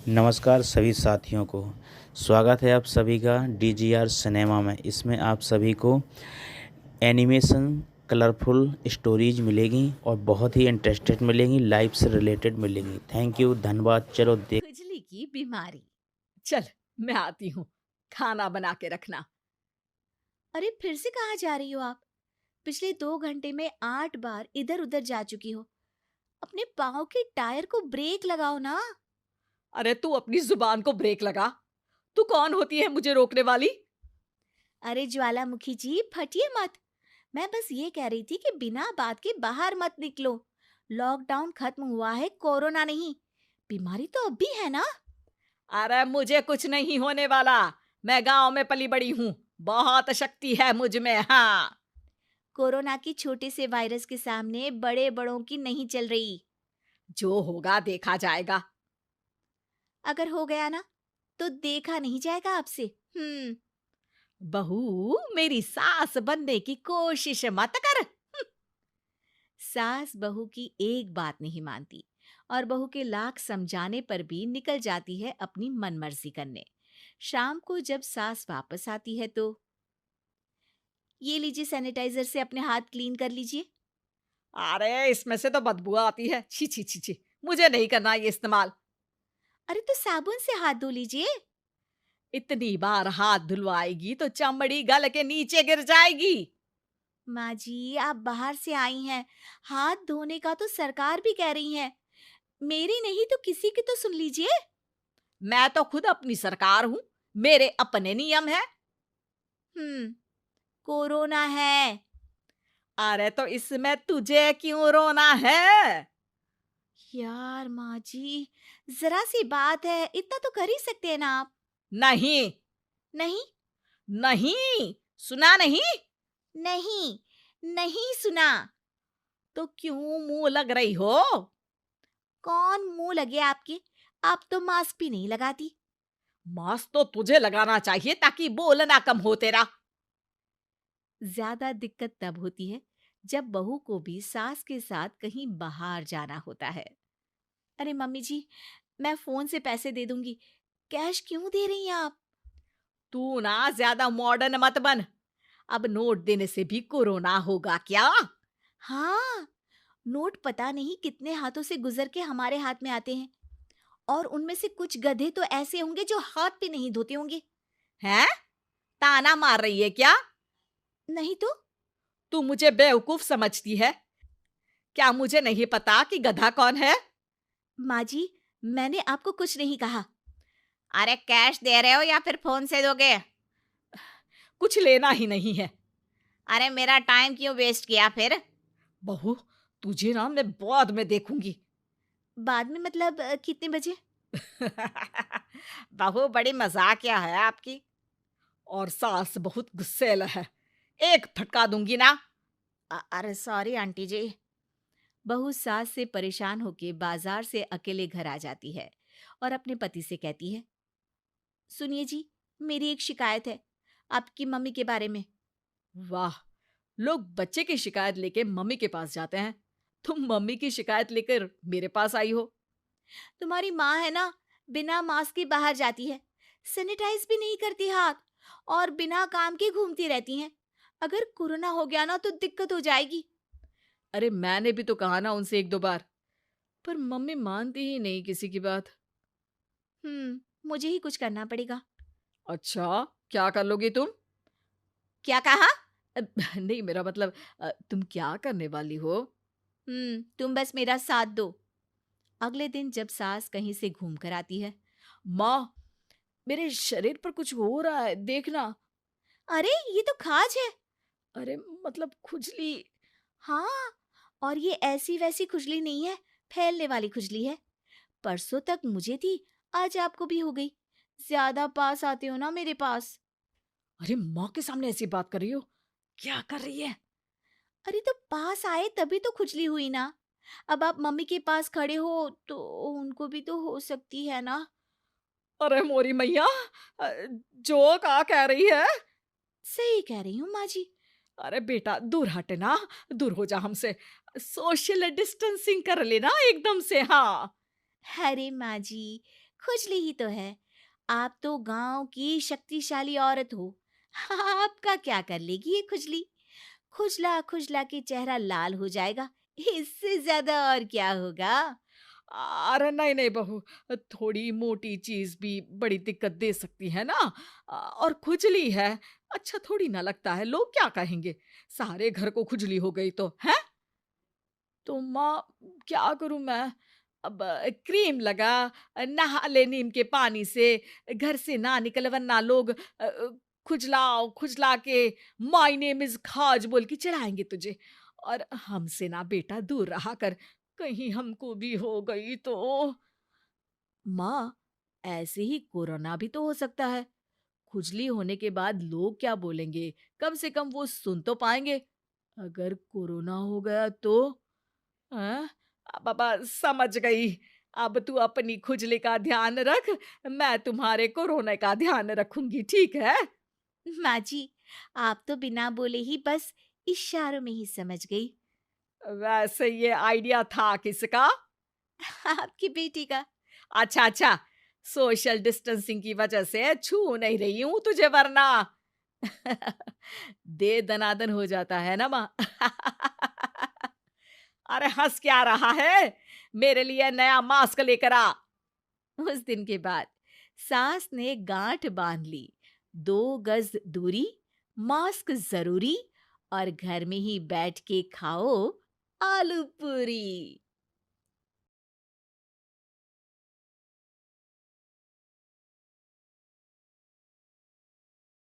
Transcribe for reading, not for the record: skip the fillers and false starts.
नमस्कार सभी साथियों को। स्वागत है आप सभी का डीजीआर सिनेमा में। इसमें आप सभी को एनिमेशन, कलरफुल स्टोरीज मिलेगी और बहुत ही इंटरेस्टेड मिलेंगी, लाइफ से रिलेटेड मिलेंगी। थैंक यू, धन्यवाद। चलो देख। खुजली की बीमारी। चल, मैं आती हूँ। खाना बना के रखना। अरे फिर से कहाँ जा रही हो आप? पिछले 2 घंटे में 8 बार इधर उधर जा चुकी हो। अपने पाँव के टायर को ब्रेक लगाओ ना। अरे तू अपनी जुबान को ब्रेक लगा। तू कौन होती है मुझे रोकने वाली? अरे ज्वालामुखी जी, फटिए मत। मैं बस ये कह रही थी कि बिना बात के बाहर मत निकलो। लॉकडाउन खत्म हुआ है, कोरोना नहीं। बीमारी तो अब भी है ना। अरे मुझे कुछ नहीं होने वाला। मैं गांव में पली बड़ी हूँ। बहुत शक्ति है मुझ में। हाँ, कोरोना की छोटे से वायरस के सामने बड़े बड़ों की नहीं चल रही। जो होगा देखा जाएगा। अगर हो गया ना, तो देखा नहीं जाएगा आपसे। बहू, मेरी सास बनने की कोशिश मत कर। सास बहू की एक बात नहीं मानती और बहू के लाख समझाने पर भी निकल जाती है अपनी मनमर्जी करने। शाम को जब सास वापस आती है तो ये लीजिए, सैनिटाइजर से अपने हाथ क्लीन कर लीजिए। अरे इसमें से तो बदबू आती है। छी छी छी छी। मुझे नहीं करना ये इस्तेमाल। अरे तो साबुन से हाथ धो लीजिए। इतनी बार हाथ धुलवाएगी तो चमड़ी गल के नीचे गिर जाएगी। माँ जी, आप बाहर से आई हैं, हाथ धोने का तो सरकार भी कह रही है। मेरी नहीं तो किसी की तो सुन लीजिए। मैं तो खुद अपनी सरकार हूँ। मेरे अपने नियम है। हम्म कोरोना है। अरे तो इसमें तुझे क्यों रोना है? यार माँ जी, जरा सी बात है, इतना तो कर ही सकते हैं ना आप। नहीं। नहीं। नहीं, सुना नहीं? नहीं, नहीं सुना। तो क्यों मुंह लग रही हो? कौन मुंह लगे आपके? आप तो मास्क भी नहीं लगाती। मास्क तो तुझे लगाना चाहिए ताकि बोलना कम हो तेरा। ज्यादा दिक्कत तब होती है जब बहू को भी सास के साथ कहीं बाहर जाना होता है। अरे मम्मी जी, मैं फोन से पैसे दे दूंगी, कैश क्यों दे रही हैं आप? तू ना ज्यादा मॉडर्न मत बन। अब नोट देने से भी कोरोना होगा क्या? हाँ, नोट पता नहीं कितने हाथों से गुजर के हमारे हाथ में आते हैं, और उनमें से कुछ गधे तो ऐसे होंगे जो हाथ भी नहीं धोते होंगे। हैं? ताना मार रही है क्या? नहीं तो। तू मुझे बेवकूफ समझती है? क्या मुझे नहीं पता कि गधा कौन है? माँ जी, मैंने आपको कुछ नहीं कहा। अरे कैश दे रहे हो या फिर फोन से दोगे? कुछ लेना ही नहीं है। अरे मेरा टाइम क्यों वेस्ट किया फिर? बहू, तुझे ना मैं बाद में देखूंगी। बाद में मतलब कितने बजे? बहू बड़ी मजाकिया है आपकी। और सास बहुत गुस्सेल है। एक फटका दूंगी ना। अरे सॉरी आंटी जी। बहू सास से परेशान होके बाजार से अकेले घर आ जाती है और अपने पति से कहती है, सुनिए जी, मेरी एक शिकायत है आपकी मम्मी के बारे में। वाह, लोग बच्चे की शिकायत लेके मम्मी के पास जाते हैं। तुम मम्मी की शिकायत लेकर मेरे पास आई हो। तुम्हारी माँ है ना, बिना मास्क के बाहर जाती है, सैनिटाइज भी नहीं करती हाथ, और बिना काम के घूमती रहती हैं। अगर कोरोना हो गया ना तो दिक्कत हो जाएगी। अरे मैंने भी तो कहा ना उनसे एक दो बार, पर मम्मी मानती ही नहीं किसी की बात। मुझे ही कुछ करना पड़ेगा। अच्छा, क्या कर लोगी तुम? क्या कहा? नहीं, मेरा मतलब तुम क्या करने वाली हो? तुम बस मेरा साथ दो। अगले दिन जब सास कहीं से घूम कर आती है, माँ, मेरे शरीर पर कुछ हो रहा है, देखना। अरे ये तो खाज है। अरे मतलब खुजली। हाँ, और ये ऐसी वैसी खुजली नहीं है, फैलने वाली खुजली है। परसों तक मुझे थी, आज आपको भी हो गई। ज्यादा पास आते हो ना मेरे पास। अरे माँ के सामने ऐसी बात कर रही हो? क्या कर रही है? अरे तो पास आए तभी तो खुजली हुई ना। अब आप मम्मी के पास खड़े हो तो उनको भी तो हो सकती है ना। अरे मोरी मैया, अ, जो का कह रही है? सही कह रही हूँ माँ जी। अरे बेटा दूर हट ना। दूर हो जा हमसे। सोशल डिस्टेंसिंग कर लेना एकदम से। हाँ। अरे माँ जी, खुजली ही तो है। आप तो गांव की शक्तिशाली औरत हो। आपका क्या कर लेगी ये खुजली? खुजला खुजला के चेहरा लाल हो जाएगा। इससे ज्यादा और क्या होगा? अरे नहीं नहीं बहू, थोड़ी मोटी चीज भी बड़ी दिक्कत दे सकती है ना। और खुजली है, अच्छा थोड़ी ना लगता है, लोग क्या कहेंगे? सारे घर को खुजली हो गई तो है। तो माँ, क्या करूं मैं? अब क्रीम लगा, नहा ले नीम के पानी से, घर से ना निकल वरना लोग खुजलाओ खुजला के माय नेम इज खाज बोल के चढ़ाएंगे तुझे। और हमसे ना बेटा दूर रहा कर, कहीं हमको भी हो गई तो। माँ, ऐसे ही कोरोना भी तो हो सकता है। खुजली होने के बाद लोग क्या बोलेंगे, कम से कम वो सुन तो पाएंगे। अगर कोरोना हो गया तो? हाँ, बाबा समझ गई। अब तू अपनी खुजली का ध्यान रख, मैं तुम्हारे कोरोना का ध्यान रखूंगी, ठीक है? माँ जी, आप तो बिना बोले ही बस इशारों में ही समझ गई। वैसे ये आइडिया था किसका? आपकी बेटी का। अच्छा अच्छा, सोशल डिस्टेंसिंग की वजह से छू नहीं रही हूं तुझे वरना। दे दनादन हो जाता है ना माँ। अरे हंस क्या रहा है? मेरे लिए नया मास्क लेकर आ। उस दिन के बाद सास ने गांठ बांध ली। 2 गज दूरी, मास्क जरूरी, और घर में ही बैठ के खाओ आलू पूरी।